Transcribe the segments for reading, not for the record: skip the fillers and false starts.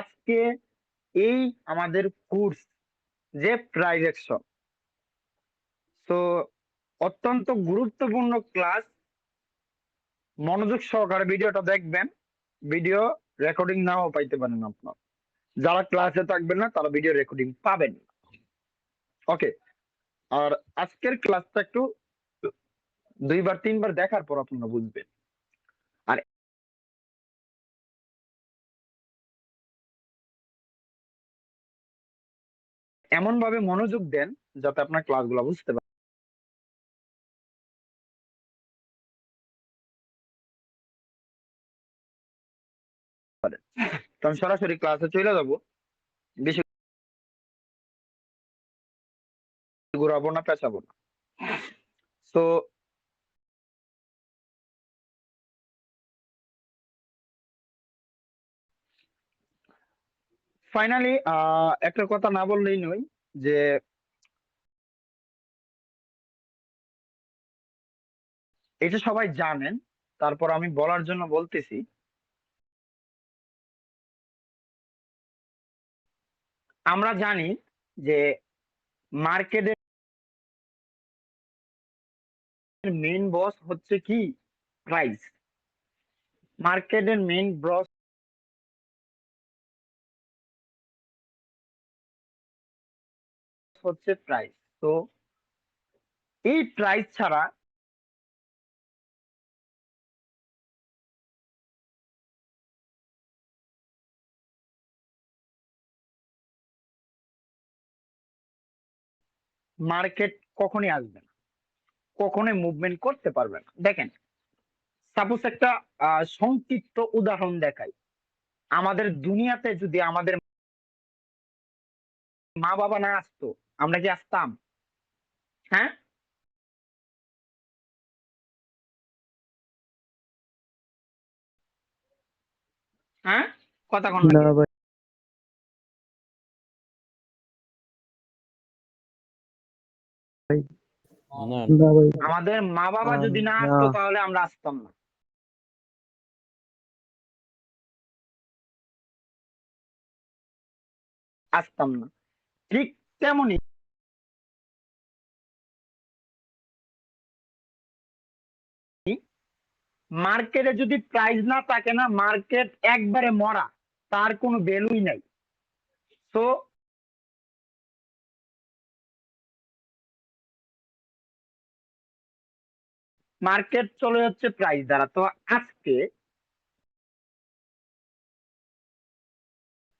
আজকে এই আমাদের কোর্স যে প্রাইজ অ্যাকশন, তো অত্যন্ত গুরুত্বপূর্ণ ক্লাস। মনোযোগ সহকারে ভিডিওটা দেখবেন। ভিডিও রেকর্ডিং নাও পাইতে পারেন আপনার। যারা ক্লাসে থাকবেন না তারা ভিডিও রেকর্ডিং পাবেন। ওকে, আর আজকের ক্লাসটা একটু 2-3বার দেখার পর আপনারা বুঝবেন। আর এমন ভাবে মনোযোগ দেন যাতে আপনার ক্লাসগুলো বুঝতে পারেন। তো আমি সরাসরি ক্লাসে চলে যাব, বেশি ঘুরাবো না, পেঁচাবো না। তো ফাইনালি একটা কথা না বললেই নয় যে এটা সবাই জানেন, তারপর আমি বলার জন্য বলতেছি। আমরা জানি যে মার্কেটের মেইন বস হচ্ছে কি? প্রাইস। মার্কেটের মেইন বস হচ্ছে প্রাইস। তো এই প্রাইস ছাড়া মার্কেট কখনই আসবে না, কখনোই মুভমেন্ট করতে পারবে না। দেখেন, সাপোজ একটা সংক্ষিপ্ত উদাহরণ দেখাই। আমাদের দুনিয়াতে যদি আমাদের মা বাবা না আসতো, আমরা কি আসতাম? হ্যাঁ, হ্যাঁ, কথা কোন না নাকি? ভাই, না না ভাই, আমাদের মা বাবা যদি না না। আসতো তাহলে আমরা আসতাম না, আসতাম না। ঠিক তেমনি মার্কেটে যদি প্রাইস না থাকে না, মার্কেট একবারে মরা, তার কোনো ভ্যালুই নাই। তো মার্কেট চলে যাচ্ছে প্রাইস দ্বারা। তো আজকে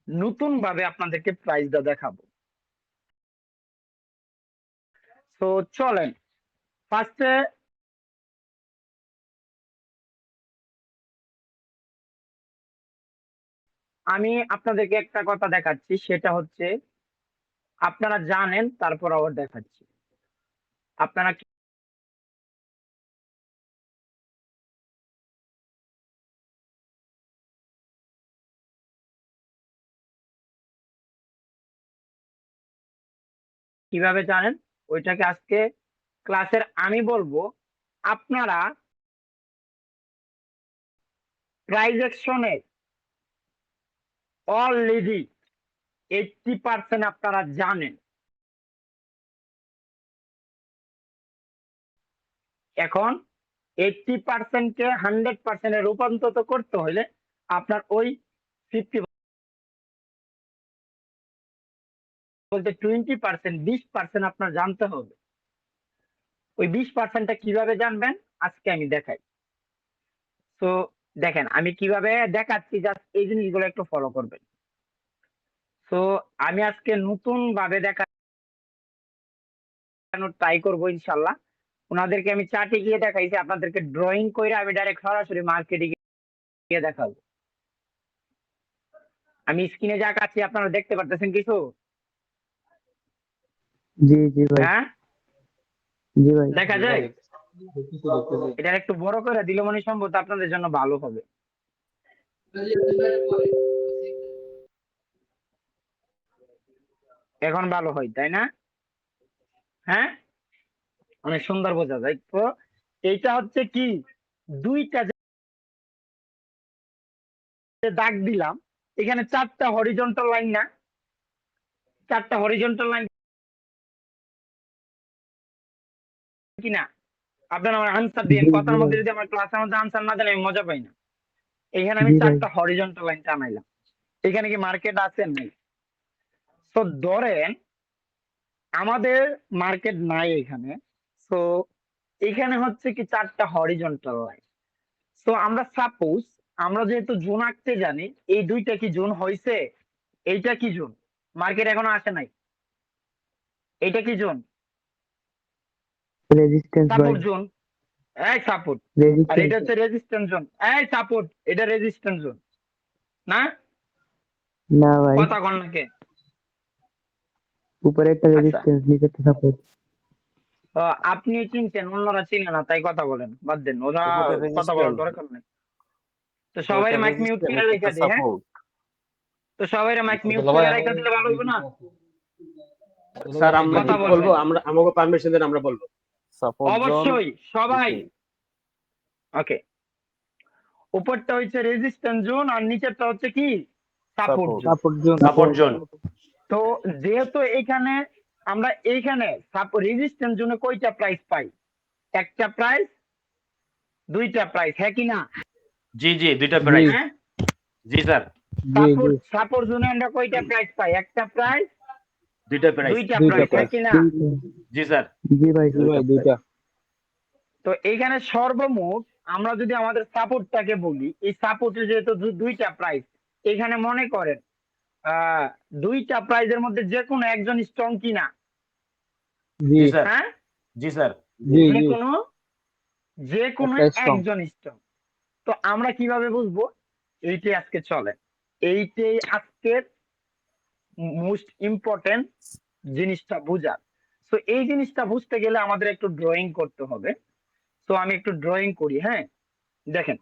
নতুন ভাবে আপনাদেরকে প্রাইসটা দেখাবো। তো চলেন ফার্স্টে আমি আপনাদেরকে একটা কথা দেখাচ্ছি, সেটা হচ্ছে আপনারা জানেন, তারপর আবার দেখাচ্ছি। আপনারা কিভাবে জানেন ওইটাকে আজকে ক্লাসের আমি বলবো। আপনারা প্রাইজ অ্যাকশনে অলরেডি 80% আপনারা জানেন। এখন 80% কে 100% রূপান্তরিত করতে হলে আপনার ওই 50 বলতে 20%, 20% আপনার জানতে হবে। ওই 20%টা কিভাবে জানবেন আজকে আমি দেখাই। তো দেখেন আমি কিভাবে দেখাচ্ছি, জাস্ট এই জিনিসগুলো একটু ফলো করবেন। তো আমি আজকে নতুন ভাবে দেখানোর ট্রাই করবো ইনশাল্লাহ। ওনাদেরকে আমি চার্টে গিয়ে দেখাইছি, আপনাদেরকে ড্রয়িং করে আমি ডাইরেক্ট সরাসরি মার্কেটে গিয়ে দেখাবো। আমি স্ক্রিনে যা কাছি আপনারা দেখতে পারতেছেন কিছু? জি জি ভাই, হ্যাঁ, জি ভাই। দেখা যায়? এটা একটু বড় করে দিলে মনে সম্ভবত আপনাদের জন্য ভালো হবে। এখন ভালো হয় তাই না? হ্যাঁ, অনেক সুন্দর বোঝা যায়। তো এইটা হচ্ছে কি, দুইটা যে দাগ দিলাম, এখানে 4টা হরিজন্টাল লাইন না, 4টা হরিজন্টাল লাইন কিনা? আপনারা আমার আনসার দিন। জি জি কথার ভাই, মধ্যে যদি আমার ক্লাসের মধ্যে আনসার না দেন আমি মজা পাই না। এখানে আমি জি ভাই, 4টা হরিজন্টাল লাইন টানাইলাম। এখানে কি মার্কেট আছে? নাই। তো ধরেন আমাদের মার্কেট নাই এখানে। তো এখানে হচ্ছে কি 4টা হরিজন্টাল লাইন। তো আমরা সাপোজ, আমরা যেহেতু জোন আঁকতে জানি, এই দুইটা কি জোন হয়েছে? এইটা কি জোন? মার্কেট এখনো আসে নাই। এইটা কি জোন? রেজিস্ট্যান্স ভাই, সাপোর্ট জোন। এই সাপোর্ট। আর রেজিস্ট্যান্স। এটা হচ্ছে রেজিস্ট্যান্স জোন। এই সাপোর্ট, এটা রেজিস্ট্যান্স জোন না? না ভাই, কথা কন নাকি? উপরে একটা আচ্ছা, রেজিস্ট্যান্স, নিচে একটা সাপোর্ট। আপনি চিনছেন, অন্যরা চিনে না, তাই কথা বলেন, বাদ দেন, ওরা উপরে কথা বলার রেজিস্ট্যান্স, দরকার নেই। তো সবাই উপরেরটা মাইক মিউট রেজিস্ট্যান্স, করে রেখে নিচেরটা দিই, হ্যাঁ? সাপোর্ট। তো সবাই মাইক মিউট করে রেখে দিলে ভালো হইব না? স্যার আমরা কথা কি বলবো? বলবেন আমরা আমাকে পারমিশন দেন, আমরা বলবো। Support zone. অবশ্যই সবাই। জি। ওকে, উপরটা হচ্ছে রেজিস্ট্যান্স জোন আর নিচেরটা হচ্ছে কি? Support support. Zone. Support zone. Support zone. তো যেহেতু এখানে আমরা এইখানে রেজিস্ট্যান্স জোনে কয়টা প্রাইস পাই? একটা প্রাইস, দুইটা প্রাইস, হ্যাঁ কি না? জি জি, দুইটা জি প্রাইস। হ্যাঁ। জি স্যার, জি জি, সাপোর্ট জোনে আমরা কয়টা প্রাইস পাই? একটা প্রাইস, দুইটা প্রাইস। দুইটা দুইটা প্রাইস, হ্যাঁ প্রাইস। কি না? জি স্যার। জি ভাই, দুইটা। তো এইখানে সর্বমোট আমরা যদি আমাদের সাপোর্টটাকে বলি, এই সাপোর্টে যেহেতু দুইটা প্রাইস, এখানে মনে করেন আহ দুইটা প্রাইজের মধ্যে যে কোনো একজন স্ট্রং কিনা? জি জি স্যার। হ্যাঁ, জি স্যার। জি যে জি, কোনো যে কোনো একটা স্ট্রং। একজন স্ট্রং। তো আমরা কিভাবে বুঝবো? এইটাই আজকে চলে, এইটাই আজকের মোস্ট ইম্পর্টেন্ট জিনিসটা বুঝার। তো এই জিনিসটা বুঝতে গেলে আমাদের একটু ড্রয়িং করতে হবে। তো আমি একটু ড্রয়িং করি, হ্যাঁ? দেখেন,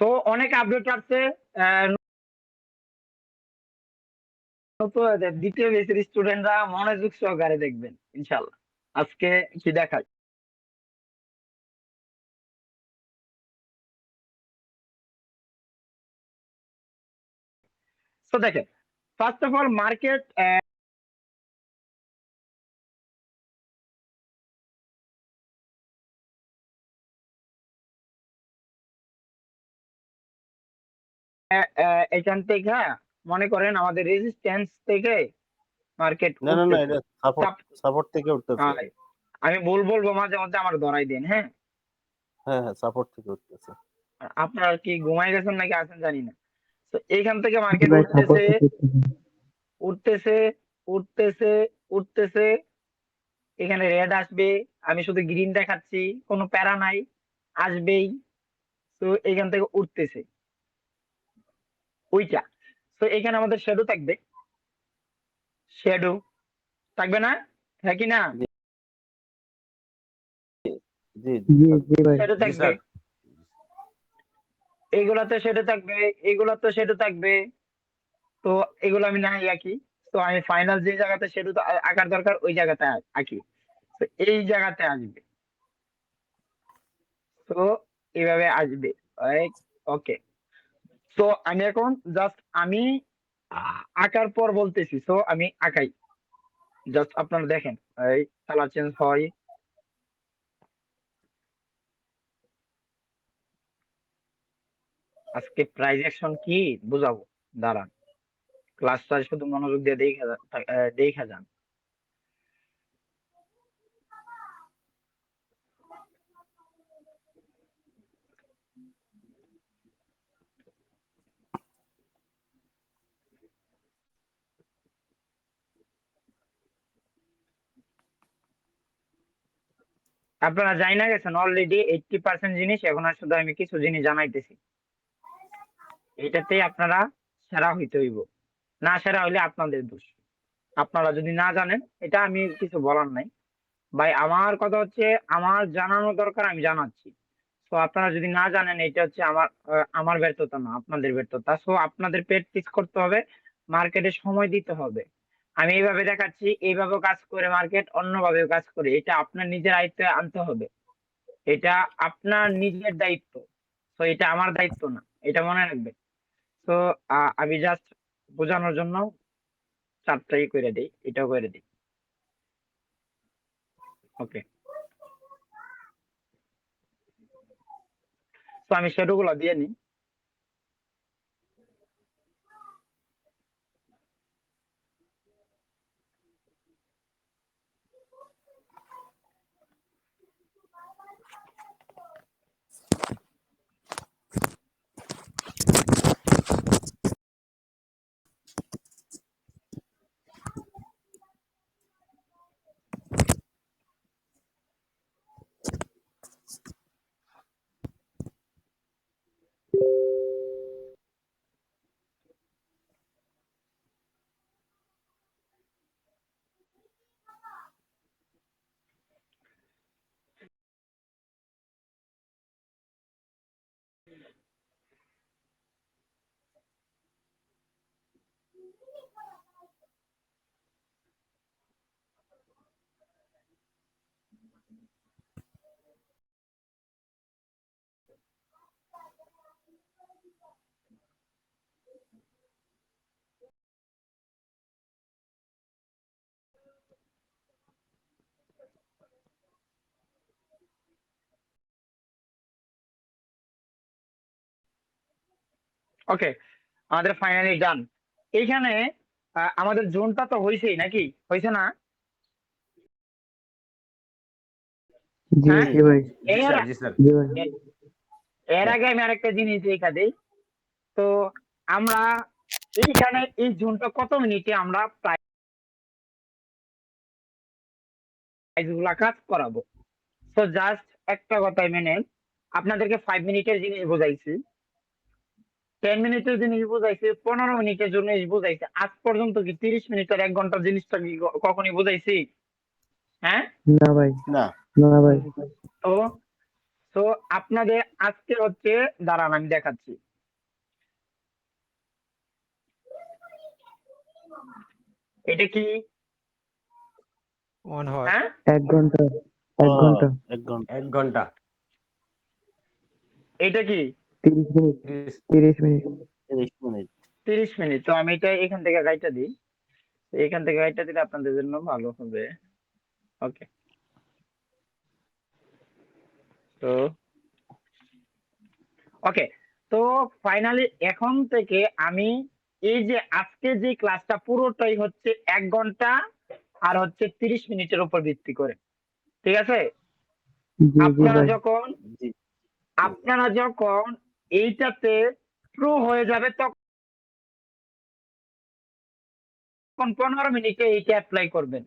তো অনেক আপডেট আসছে। তো দ্বিতীয় বেসের স্টুডেন্টরা মনোযোগ সহকারে দেখবেন ইনশাল্লাহ। আজকে কি দেখায়? তো দেখেন, ফার্স্ট অফ অল মার্কেট এখান থেকে, হ্যাঁ, মনে করেন আমাদের রেজিস্ট্যান্স থেকে মার্কেট না না না, উঠতেছে। এটা সাপোর্ট, চাপ- সাপোর্ট থেকে উঠতেছে। আহ, আমি বলবো মাঝে মধ্যে, আমার ধরাই দেন, হ্যাঁ? হ্যাঁ হ্যাঁ, সাপোর্ট থেকে উঠতেছে। আপনারা কি ঘুমাই গেছেন নাকি আছেন জানি না। তো এইখান থেকে জি মার্কেট ভাই, উঠতেছে, সাপোর্ট উঠতেছে, উঠতেছে, উঠতেছে। এখানে রেড আসবে, আমি শুধু গ্রিন দেখাচ্ছি, কোনো প্যারা নাই, আসবেই। তো এখান থেকে উঠতেছে ওইটা। তো এখানে আমাদের শ্যাডো থাকবে, শ্যাডো থাকবে না, হ্যাঁ কি না? জি জি জি জি ভাই, শ্যাডো জি থাকবে, স্যার। এইগুলাতে শ্যাডো থাকবে, এইগুলাতে শ্যাডো থাকবে। তো এগুলো আমি নাই আঁকি। তো আমি ফাইনাল যে জায়গাতে শ্যাডো আঁকার দরকার ওই জায়গাতে আঁকি। তো এই জায়গাতে আসবে, তো এইভাবে আসবে। ওকে, তো আমি এখন জাস্ট আমি আঁকার পর বলতেছি, তো আমি আঁকাই, জাস্ট আপনারা দেখেন। এই কালার চেঞ্জ হয়। আজকে প্রাইজ অ্যাকশন কি বুঝাবো, দাঁড়ান। ক্লাসটা শুধু মনোযোগ দিয়ে দেখা যান। আপনারা যাই না গেছেন অলরেডি 80% জিনিস, এখন আর শুধু আমি কিছু জিনিস জানাইতেছি। এটাতেই আপনারা সেরা হইতে হইব, না সেরা হইলে আপনাদের দোষ। আপনারা যদি না জানেন, এটা আমি কিছু বলার নাই ভাই। আমার কথা হচ্ছে, আমার জানানো দরকার, আমি জানাচ্ছি। তো আপনারা যদি না জানেন, এটা হচ্ছে আমার ব্যর্থতা না, আপনাদের ব্যর্থতা। সো আপনাদের প্র্যাকটিস করতে হবে, মার্কেটে সময় দিতে হবে। আমি এইভাবে দেখাচ্ছি, এইভাবেও কাজ করে মার্কেট, অন্যভাবেও কাজ করে। এটা আপনার নিজের আয়ত্তে আনতে হবে। এটা আপনার নিজের দায়িত্ব। তো এটা আমার দায়িত্ব না। এটা মনে রাখবেন। তো আমি জাস্ট বোঝানোর জন্য 4টাই করে দেই, এটাও করে দিই। ওকে। তো আমি শ্যাডো গুলা দিয়ে নিই। ওকে, আমাদের ফাইনালি ডান। এইখানে আমাদের জোনটা তো হয়েছেই নাকি, হয়েছে না? জি হ্যাঁ, জি ভাই, জি এর স্যার জি স্যার জি ভাই। এর আগে আমি আরেকটা জিনিস দেখা দিই। তো আমরা এইখানে এই জোনটা কত মিনিটে আমরা প্রাইজ গুলা কাজ করাবো। তো জাস্ট একটা কথাই মেনে, আপনাদেরকে 5 মিনিটের জিনিস বোঝাইছি, 10 মিনিটের জিনিস বোঝাইছি, 15 মিনিটের জিনিস বোঝাইছি। আজ পর্যন্ত কি 30 মিনিট আর 1 ঘন্টার জিনিসটা কি কখনই বোঝাইছি? হ্যাঁ। না ভাই, না, না ভাই। তো তো আপনাদের আজকে হচ্ছে, দাঁড়ান আমি দেখাচ্ছি। এটা কি? হ্যাঁ, 1 ঘন্টা, ও, 1 ঘন্টা, 1 ঘন্টা, 1 ঘন্টা এটা কি? 30 মিনিট, 30 30 মিনিট। 30 মিনিট। 30 মিনিট। তো আমি এটা এখান থেকে গাইটা দিই। তো এখান থেকে গাইটা দিলে আপনাদের জন্য ভালো হবে। ওকে। তো ওকে, তো ফাইনালি এখন থেকে আমি এই যে আজকে যে ক্লাসটা পুরোটাই হচ্ছে 1 ঘন্টা আর হচ্ছে 30 মিনিটের উপর ভিত্তি করে। ঠিক আছে? জি জি আপনারা ভাই। যখন জি, আপনারা যখন এইটাতে প্রো হয়ে যাবে, তখন 15 মিনিটে এইটা অ্যাপ্লাই করবেন।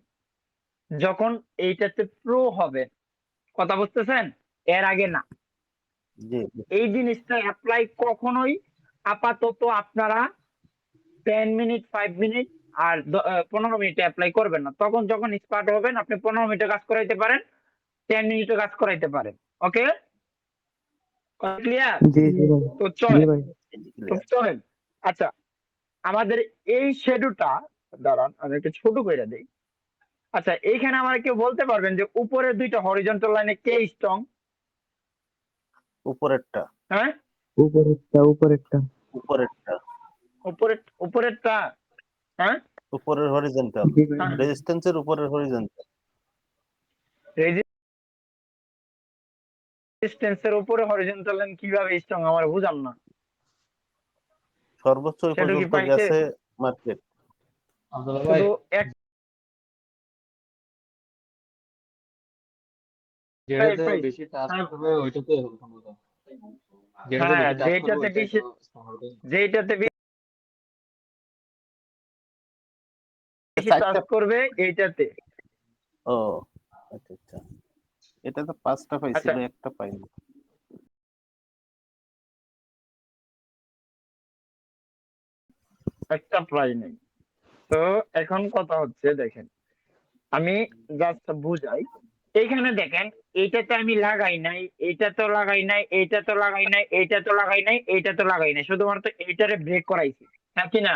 যখন এইটাতে প্রো হবে, কথা বুঝতেছেন? এর আগে না। জি, জি। এই জিনিসটা অ্যাপ্লাই কখনোই আপাতত আপনারা 10 মিনিট, 5 মিনিট আর 15 মিনিটে অ্যাপ্লাই করবেন না। তখন যখন স্টার্ট হবেন, আপনি 15 মিনিটে কাজ করাইতে পারেন, 10 মিনিটে কাজ করাইতে পারেন। ওকে, ক্লিয়ার? জি জি ভাই, তো জি চলেন, ভাই। তো চলেন। আচ্ছা, আমাদের এই শেডুলটা, দাঁড়ান আমি একটু ছোট করে দিই। আচ্ছা, এইখানে আমার কেউ বলতে পারবেন যে উপরের দুইটা হরিজন্টাল লাইনে কে স্ট্রং? উপরেরটা, হ্যাঁ, উপরেরটা, উপরেরটা। উপরেরটা, উপরেরটা। হ্যাঁ, উপরের হরিজন্টাল, জি ভাই। হ্যাঁ, রেজিস্ট্যান্সের উপরের হরিজন্টাল। রেজিস্ট্যান্সের উপরে হরিজন্টাল লাইন কিভাবে স্ট্রং, আমার বুঝান না। সর্বোচ্চ ওই সেটা কি পর্যন্ত পাইছে? গেছে মার্কেট। শুধু এক যেটাতে পাই। বেশি টাচ হ্যাঁ, করবে ওইটাতে হবে সম্ভবত। যেটাতে হ্যাঁ, বেশি টাচ করবে যেটাতে ওইটাই বেশি, তো strong হবে। যেটাতে বেশি টাচ চারটা, করবে এইটাতে। ও আচ্ছা আচ্ছা, এটা তো 5টা আচ্ছা, পাইছিল, একটা পাইনি। একটা প্রায় নেই। তো এখন কথা হচ্ছে, দেখেন আমি জাস্ট বুঝাই। এইখানে দেখেন, এইটাতে আমি লাগাই নাই, এইটা তো লাগাই নাই, এইটা তো লাগাই নাই, এইটা তো লাগাই নাই, এইটা তো লাগাই নাই, শুধুমাত্র এইটারে ব্রেক করাইছি, নাকি না?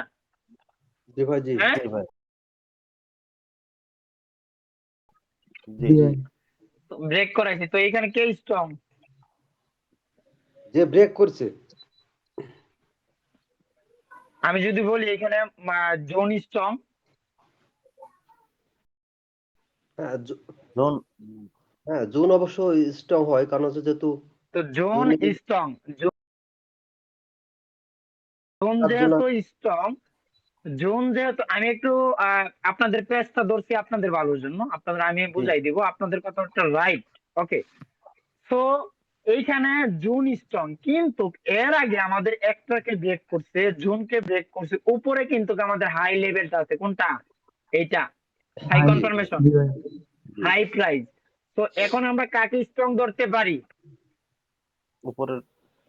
জি ভাই, জি। হ্যাঁ, জি ভাই, জি জি জি ভাই ব্রেক করাইছি, তো এখানে কে স্ট্রং? যে ব্রেক করছে। আমি যদি বলি এখানে জোন স্ট্রং, হ্যাঁ জোন হ্যাঁ, জুন অবশ্য স্ট্রং হয়, কারণ হচ্ছে যেহেতু তো জোন জুনে স্ট্রং, জোন 7 জুন যেহেতু স্ট্রং, জোন যেহেতু, আমি একটু আপনাদের পেজটা ধরছি আপনাদের ভালোর জন্য, আপনাদের আমি জি বুঝাই দিব, আপনাদের কথাটা রাইট। ওকে, তো এইখানে জুন স্ট্রং, কিন্তু এর আগে আমাদের একটাকে ব্রেক করছে, জুনকে ব্রেক করছে, উপরে কিন্তু আমাদের হাই লেভেলটা আছে, কোনটা? এইটা হাই হাই জি জি কনফার্মেশন, জি ভাই জি হাই প্রাইস। তো এখন আমরা কাকে স্ট্রং ধরতে পারি? উপরের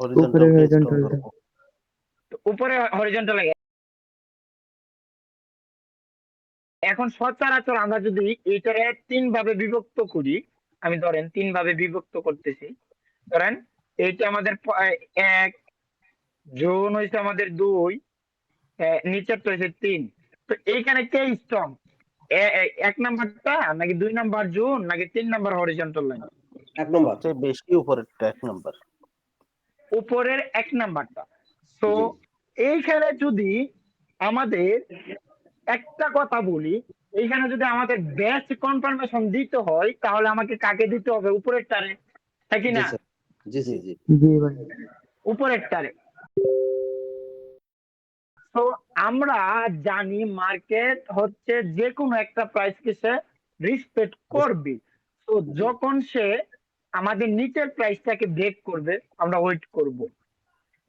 উপরে হরিজন্টালকে স্ট্রং হরিজন্টালটা ধরবো। তো উপরে হরিজন্টাল। এখন সচরাচর আমরা যদি এটারে 3 ভাবে বিভক্ত করি, আমি ধরেন 3 ভাবে বিভক্ত করতেছি, ধরেন এইটা আমাদের 1, জুন হয়েছে আমাদের 2, নিচেরটা হয়েছে 3। তো এইখানে কে স্ট্রং? 1 নাম্বারটা নাকি 2 নাম্বার জুন নাকি 3 নাম্বার হরিজন্টাল লাইন? 1 নম্বর। সবচেয়ে বেশি উপরেরটা 1 নম্বর। উপরের 1 নাম্বারটা। তো জি এইখানে যদি আমাদের একটা কথা বলি, এইখানে যদি আমাদের বেস্ট কনফার্মেশন দিতে হয়, তাহলে আমাকে কাকে দিতে হবে? উপরের টারে, তাই কি জি না? স্যার, জি জি জি জি ভাই উপরের টারে। তো আমরা জানি মার্কেট হচ্ছে যে কোনো একটা প্রাইসকে সে রেসপেক্ট করবে। তো জি যখন সে আমাদের নিচের প্রাইসটাকে ব্রেক করবে, আমরা ওয়েট করব।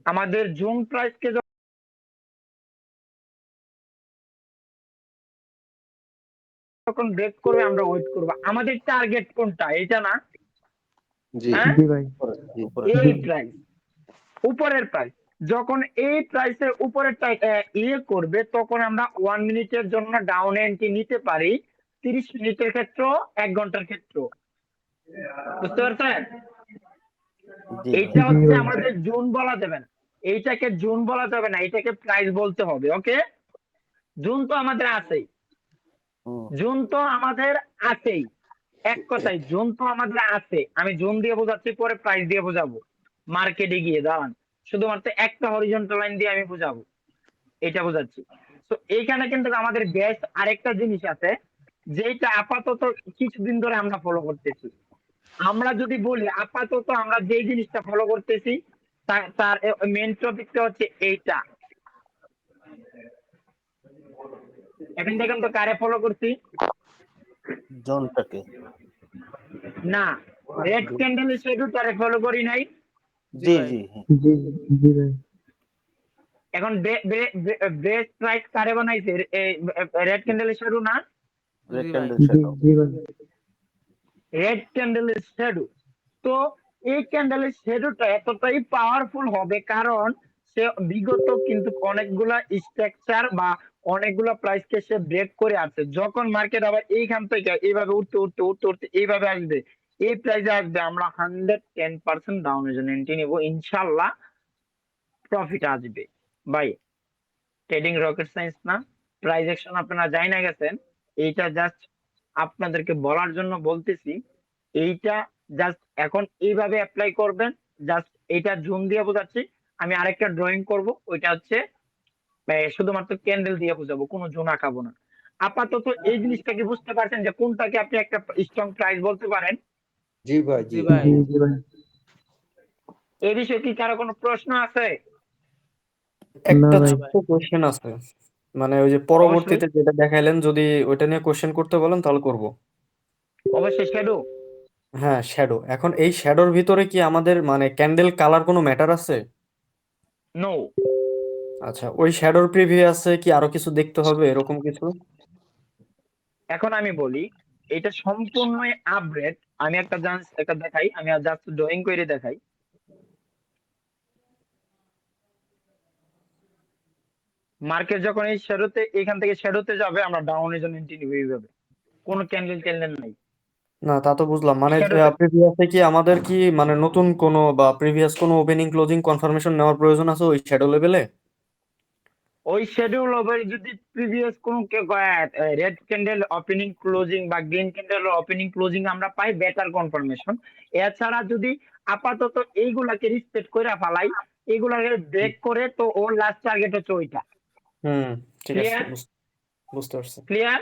আমাদের জুন প্রাইসকে যখন ব্রেক করবে, আমরা ওয়েট করব। আমাদের টার্গেট কোনটা? এটা না? জি হ্যাঁ, জি ভাই জি উপরের এই জি প্রাইস, উপরের প্রাইস। যখন এই প্রাইসের উপরের করবে, তখন আমরা 1 মিনিটের জন্য ডাউন এন্ট্রি নিতে পারি, 30 মিনিটের ক্ষেত্র, 1 ঘন্টার ক্ষেত্র। বুঝতে পারছেন? জি জি এইটা জি হচ্ছে ভাই আমাদের জোন বলা যাবে না, এইটাকে জোন বলা যাবে না, এটাকে প্রাইস বলতে হবে। ওকে, জোন তো আমাদের আছেই, হুম জোন তো আমাদের আছেই, এক কথায় জোন তো আমাদের আছে। আমি জোন দিয়ে বোঝাচ্ছি, পরে প্রাইস দিয়ে বোঝাবো। মার্কেটে গিয়ে দাঁড়ান, শুধুমাত্র একটা হরিজন্টাল লাইন দিয়ে আমি বোঝাবো, এটা বোঝাচ্ছি। তো এইখানে কিন্তু আমাদের বেস্ট আরেকটা জিনিস আছে, যেটা আপাতত কিছুদিন ধরে আমরা ফলো করতেছি। আমরা যদি বলি আপাতত আমরা যে জিনিসটা ফলো করতেছি, তার মেন টপিকটা হচ্ছে এইটা। এখন দেখেন তো কারে ফলো করছি? জোনটাকে। না, রেড ক্যান্ডেলের শেডোটারে ফলো করি নাই। জি জি জি জি ভাই এখন বেস্ট প্রাইস কারে বানাইছে? রেড ক্যান্ডেলের শেডো না? রেক্টেন্ডেল জি শ্যাডো। জি ভাই রেড ক্যান্ডেলের শ্যাডো। তো এই ক্যান্ডেলের শ্যাডোটা এতটাই পাওয়ারফুল হবে, কারণ সে বিগত কিন্তু অনেকগুলা স্ট্রাকচার বা অনেকগুলা প্রাইসকে সে ব্রেক করে আসছে। যখন মার্কেট আবার এইখান থেকে এইভাবে উঠতে উঠতে উঠতে উঠতে এইভাবে আসবে, এই প্রাইসে আসবে, আমরা 110% ডাউনের জন্য এন্ট্রি নিব, ইনশাল্লাহ প্রফিট আসবে। ভাই, ট্রেডিং রকেট সায়েন্স না, প্রাইস অ্যাকশন আপনারা যাই না গেছেন, এইটা জাস্ট আপনাদেরকে বলার জন্য বলতেছি। এইটা জাস্ট এখন এইভাবে অ্যাপ্লাই করবেন, জাস্ট এইটা জুম দিয়ে বোঝাচ্ছি। আমি আরেকটা ড্রয়িং করব, ওইটা হচ্ছে শুধুমাত্র ক্যান্ডেল দিয়ে বোঝাবো, কোনো জোন আঁকাবো না। আপাতত এই জিনিসটাকে বুঝতে পারছেন যে কোনটাকে আপনি একটা স্ট্রং প্রাইস বলতে পারেন? জি ভাই জি জি জি ভাই এই বিষয়ে কি কারো কোনো প্রশ্ন আছে? না একটা ভাই ছোট্ট কোশ্চেন আছে, মানে ওই যে অবশ্যই, পরবর্তীতে যেটা দেখাইলেন, যদি ওইটা নিয়ে কোশ্চেন করতে বলেন তাহলে করব। অবশ্যই শ্যাডো। হ্যাঁ, শ্যাডো। এখন এই শ্যাডোর ভিতরে কি আমাদের মানে ক্যান্ডেল কালার কোনো ম্যাটার আছে? নো। আচ্ছা, ওই শ্যাডোর প্রিভিয়াসে কি আরো কিছু দেখতে হবে এরকম কিছু? এখন আমি বলি, এটা সম্পূর্ণই আপগ্রেড। আমি একটা দেখাই, আমি জাস্ট ড্রয়িং করে দেখাই। মার্কেট যখন এই শ্যাডোতে, এখান থেকে শ্যাডোতে যাবে, আমরা ডাউনের জন্য এন্ট্রি নিব এইভাবে, কোনো ক্যান্ডেল ট্যান্ডেল নাই না, তা তো বুঝলাম, মানে শ্যাডোতে। প্রিভিয়াসে কি আমাদের কি মানে নতুন কোনো বা প্রিভিয়াস কোনো ওপেনিং ক্লোজিং কনফার্মেশন নেওয়ার প্রয়োজন আছে ওই শ্যাডো লেভেলে? ওই শিডিউল হবে যদি প্রিভিয়াস কোন রেড ক্যান্ডেল ওপেনিং ক্লোজিং বা গ্রিন ক্যান্ডেল ওপেনিং ক্লোজিং আমরা পাই বেটার কনফার্মেশন। এছাড়া যদি আপাতত এইগুলাকে রিসপেক্ট করে ফালাই, এইগুলাকে ব্রেক করে, তো ওর লাস্ট টার্গেট হচ্ছে ওইটা। ঠিক আছে, ক্লিয়ার? বুঝতে পারছি। ক্লিয়ার?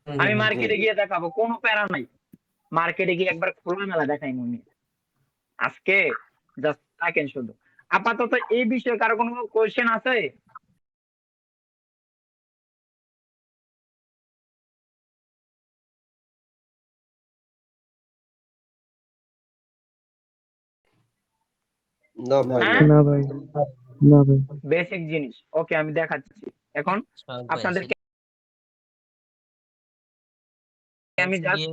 আমি হুম, মার্কেটে গিয়ে দেখাবো, কোনো প্যারা নাই। মার্কেটে গিয়ে একবার খোলামেলা দেখাই মনে আজকে জাস্ট থাকেন শুধু। আপাতত এই বিষয়ে কারো কোনো কোয়েশ্চেন আছে? না ভাই, হ্যাঁ, না ভাই, না ভাই। বেসিক জিনিস। ওকে, আমি দেখাচ্ছি এখন সব ভাই আপনাদেরকে। আমি আসলে জাস্ট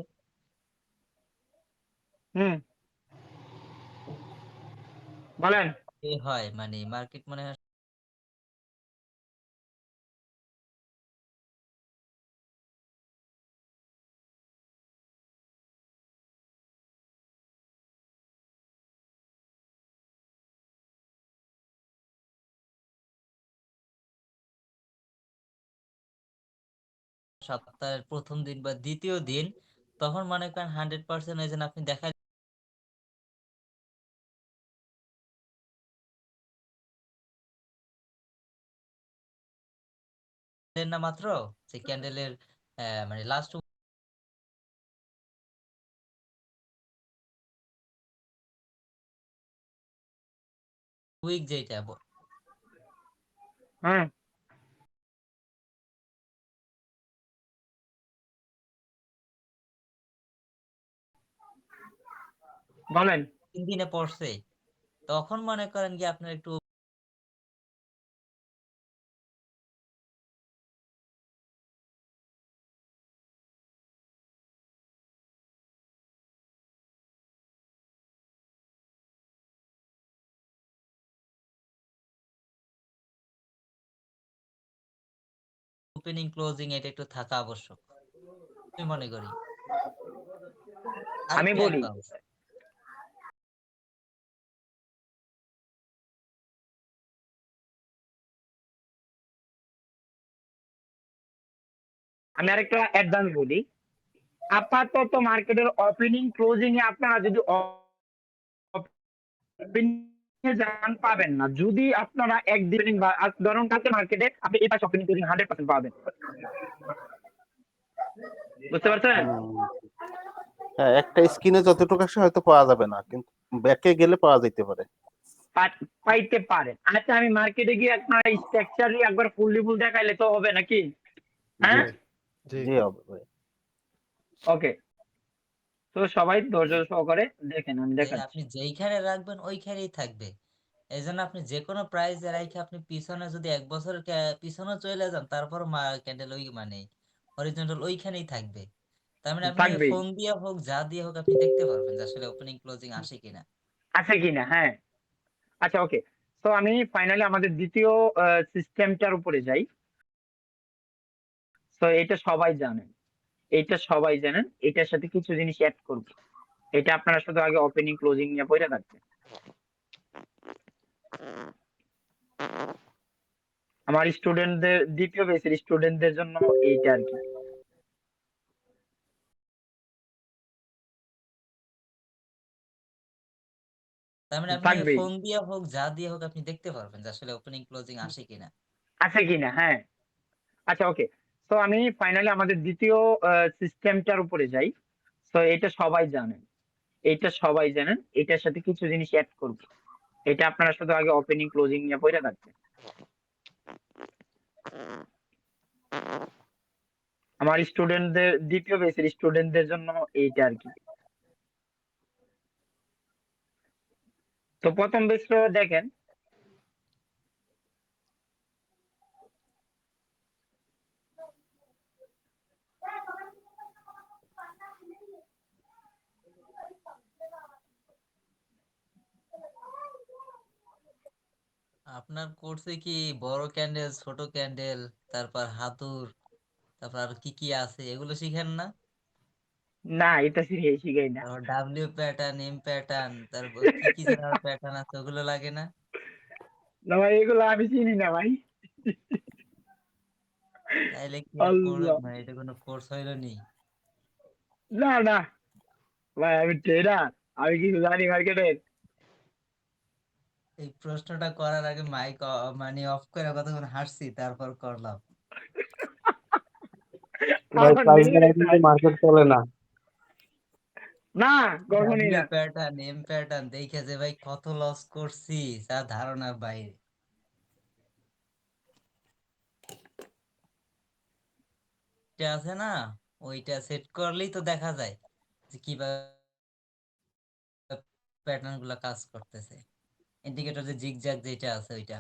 হুম বলেন। কি হয় মানে মার্কেট মনে হয় সপ্তাহের প্রথম দিন বা দ্বিতীয় দিন, তখন মনে করেন 100% ওই জন্য আপনি দেখালেন না মাত্র যে ক্যান্ডেলের মানে লাস্ট উইক যেটা হ্যাঁ, বলেন। 3 দিনে পড়ছে, তখন মনে করেন কি আপনার একটু ওপেনিং ক্লোজিং এটা একটু থাকা আবশ্যক আমি মনে করি। আর আমি কি বলি, লাগবে আবার? আমি আরেকটা অ্যাডভান্স বলি। আপাতত মার্কেটের ওপেনিং ক্লোজিং এ আপনারা যদি যান পাবেন না, যদি আপনারা একদিন বা ধরুন কালকে মার্কেটে আপনি এই পাশে ওপেনিং ক্লোজিং 100% পাবেন। বুঝতে পারছেন? হ্যাঁ, একটা স্ক্রিনে যতটুকু আসে হয়তো পাওয়া যাবে না, কিন্তু ব্যাকে গেলে পাওয়া যেতে পারে। পাইতে পারেন। আচ্ছা, আমি মার্কেটে গিয়ে আপনারা স্ট্রাকচারলি একবার ফুললি ফুল দেখাইলে তো হবে নাকি? হ্যাঁ, জি হবে ভাই। ওকে। তো সবাই ধৈর্য সহকারে দেখেন, আমি যে দেখাচ্ছি। আপনি যেইখানে রাখবেন ওইখানেই থাকবে। এই জন্য আপনি যে কোনো প্রাইসে রাখে আপনি পিছনে যদি 1 বছর পিছনে চলে যান, তারপর ক্যান্ডেল ওই মানে হরিজন্টাল ওইখানেই থাকবে। তার মানে আপনি থাকবেই। ফোন দিয়ে হোক যা দিয়ে হোক আপনি দেখতে পারবেন যে আসলে ওপেনিং ক্লোজিং আসে কিনা। আছে কিনা, হ্যাঁ। আচ্ছা, ওকে। তো আমি ফাইনালি আমাদের দ্বিতীয় সিস্টেমটার উপরে যাই। তো এটা সবাই জানেন, এটা সবাই জানেন। এটার সাথে কিছু জিনিস অ্যাড করব। এটা আপনারা শুধু আগে ওপেনিং ক্লোজিং নিয়ে পড়ে থাকবেন। আমার স্টুডেন্টদের, দ্বিতীয় বেসের স্টুডেন্টদের জন্য এইটা আর কি। তার মানে আপনি থাকবেই। ফোন দিয়ে হোক যা দিয়ে হোক আপনি দেখতে পারবেন যে আসলে ওপেনিং ক্লোজিং আসে কিনা। আছে কিনা, হ্যাঁ। আচ্ছা, ওকে। তো আমি ফাইনালি আমাদের দ্বিতীয় সিস্টেমটার উপরে যাই। তো এটা সবাই জানেন, এটা সবাই জানেন। এটার সাথে কিছু জিনিস অ্যাড করব। এটা আপনারা শুধু আগে ওপেনিং ক্লোজিং নিয়ে পড়ে থাকবেন। আমার স্টুডেন্টদের, দ্বিতীয় বেসের স্টুডেন্টদের জন্য এইটা আর কি। তো প্রথম বেসটা দেখেন। আপনার কোর্সে কি বড় ক্যান্ডেল, ছোট ক্যান্ডেল, তারপর হাতুর, তারপর আর কি কি আছে এগুলো শিখেন না? না, এটা শিখাই না। তারপর ডাব্লিউ প্যাটার্ন, এম প্যাটার্ন, তারপর কি কি যেন প্যাটার্ন আছে ওগুলো লাগে না? না ভাই, এগুলো আমি চিনি না ভাই। তাইলে কি আর আল্লাহ মানে এটা কোনো কোর্স হইলো নি? না না ভাই, আমি ট্রেডার, আমি কিছু জানি মার্কেটের। এই প্রশ্নটা করার আগে মাইক মানে অফ করে কতক্ষণ হাসছি, তারপর করলাম। ভাই আমার প্রাইস নিজের দ্বারা একটা কিন্তু মার্কেট চলে না। না, কখনই না। এম প্যাটার্ন দেখে যে ভাই কত লস করছি তা ধারণার বাইরে। এটা আছে না, ওইটা সেট করলেই তো দেখা যায় যে কিভাবে প্যাটার্ন গুলা কাজ করতেছে। ইন্ডিকেটর যে জিগজ্যাগ যেটা আছে ওইটা।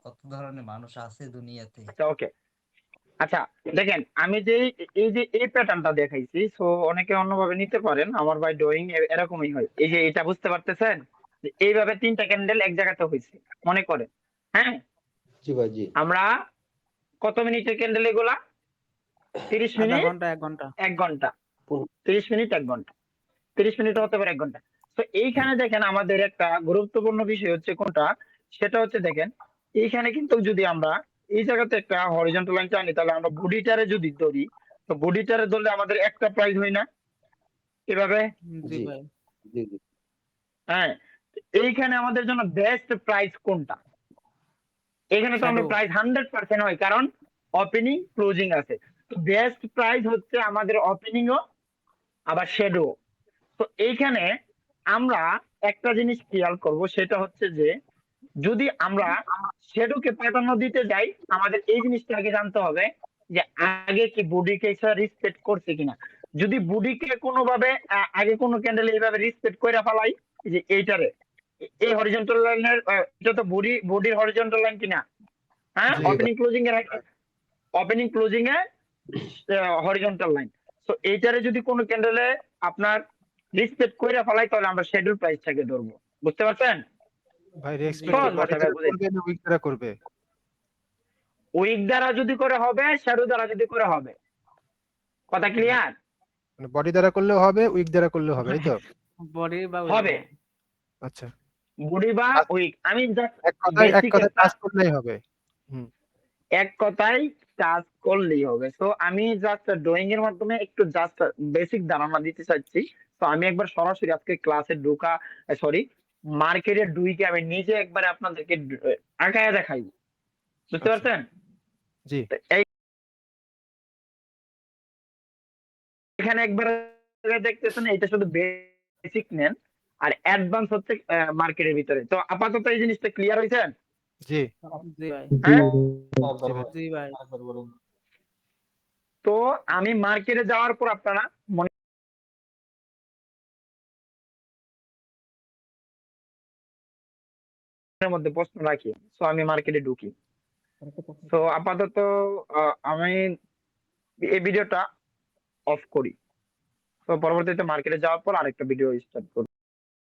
কত ধরনের মানুষ আছে দুনিয়াতে। আচ্ছা ওকে, আচ্ছা দেখেন, আমি যে এই যে এই প্যাটার্নটা দেখাইছি, সো অনেকে অন্যভাবে নিতে পারেন। আমার ভাই ড্রয়িং এরকমই হয়। এই যে এটা বুঝতে পারতেছেন যে এইভাবে তিনটা ক্যান্ডেল এক জায়গাতে হয়েছে মনে করেন। হ্যাঁ, জি ভাই, জি। আমরা কত মিনিটের ক্যান্ডেল এগুলা? 30 আধা মিনিট, ঘন্টা 1 ঘন্টা 1 ঘন্টা, পনেরো- 30 মিনিট 1 ঘন্টা, 30 মিনিট হতে পারে 1 ঘন্টা। তো এইখানে দেখেন আমাদের একটা গুরুত্বপূর্ণ বিষয় হচ্ছে কোনটা, সেটা হচ্ছে দেখেন এইখানে কিন্তু যদি আমরা এই জায়গাতে একটা হরিজন্টাল লাইন টানি, তাহলে আমরা বডিটারে যদি ধরি, তো বডিটারে ধরলে আমাদের একটা প্রাইস হয় না এভাবে? জি জি, ভাই। জি, জি। হ্যাঁ, এইখানে আমাদের জন্য বেস্ট প্রাইস কোনটা? এখানে তো আমরা শ্যাডো। প্রাইস 100% হয়, কারণ ওপেনিং ক্লোজিং আছে। তো বেস্ট প্রাইস হচ্ছে আমাদের ওপেনিং ও আবার শ্যাডো। তো এইখানে আমরা একটা জিনিস খেয়াল করব, সেটা হচ্ছে যে যদি আমরা শ্যাডোকে প্রাধান্য দিতে যাই, আমাদের এই জিনিসটা আগে জানতে হবে যে আগে কি বডিকে রিসপেক্ট করছে কিনা। যদি বডিকে কোনোভাবে আগে কোনো ক্যান্ডেল এইভাবে রিসপেক্ট করে ফেলাই, যে এইটারে এই হরিজন্টাল লাইনের, এটা তো বডির হরিজন্টাল লাইন কিনা? হ্যাঁ, জি ওপেনিং ক্লোজিং এর হরিজন্টাল লাইন। তো এইটারে যদি কোনো ক্যান্ডেলে আপনার রিসপেক্ট করে ফেলাই, তাহলে আমরা শিডিউল প্রাইসটাকে ধরবো। বুঝতে পারছেন? ভাই রেসপেক্ট সহজ বডি ভাষায় দ্বারা বুঝাই, করবে না উইক দ্বারা করবে? উইক দ্বারা যদি করে হবে, শ্যাডো দ্বারা যদি করে হবে। কথা ক্লিয়ার? মানে বডি দ্বারা করলেও হবে, উইক দ্বারা করলেও হবে, এই তো? বডি বা হবে, আচ্ছা, বডি বা উইক। আমি জাস্ট এক বেসিক কথায় একটা, কাজ করলেই হবে। হুম। এক কথায় কাজ করলেই হবে। তো আমি জাস্ট ড্রয়িং এর মাধ্যমে একটু জাস্ট বেসিক ধারণা দিতে চাচ্ছি। তো আমি একবার সরাসরি আজকে ক্লাসে ঢোকা, সরি, মার্কেটে ঢুকে আমি নিজে একবারে আপনাদেরকে আঁকায়া দেখাই। বুঝতে আচ্ছা, পারছেন? জি। তো এখানে একবার দেখতেছেন, এটা শুধু বেসিক নেন, আর অ্যাডভান্স হচ্ছে মার্কেটের ভিতরে। তো আপাতত এই জিনিসটা ক্লিয়ার হয়েছেন? জি, জি ভাই। হ্যাঁ, জি ভাই। জি ভাই। তো আমি মার্কেটে যাওয়ার পর আপনারা মনের মধ্যে প্রশ্ন রাখি, তো আমি মার্কেটে ঢুকি। তো আপাতত আমি এই ভিডিওটা অফ করি। তো পরবর্তীতে মার্কেটে যাওয়ার পর আরেকটা ভিডিও স্টার্ট করব।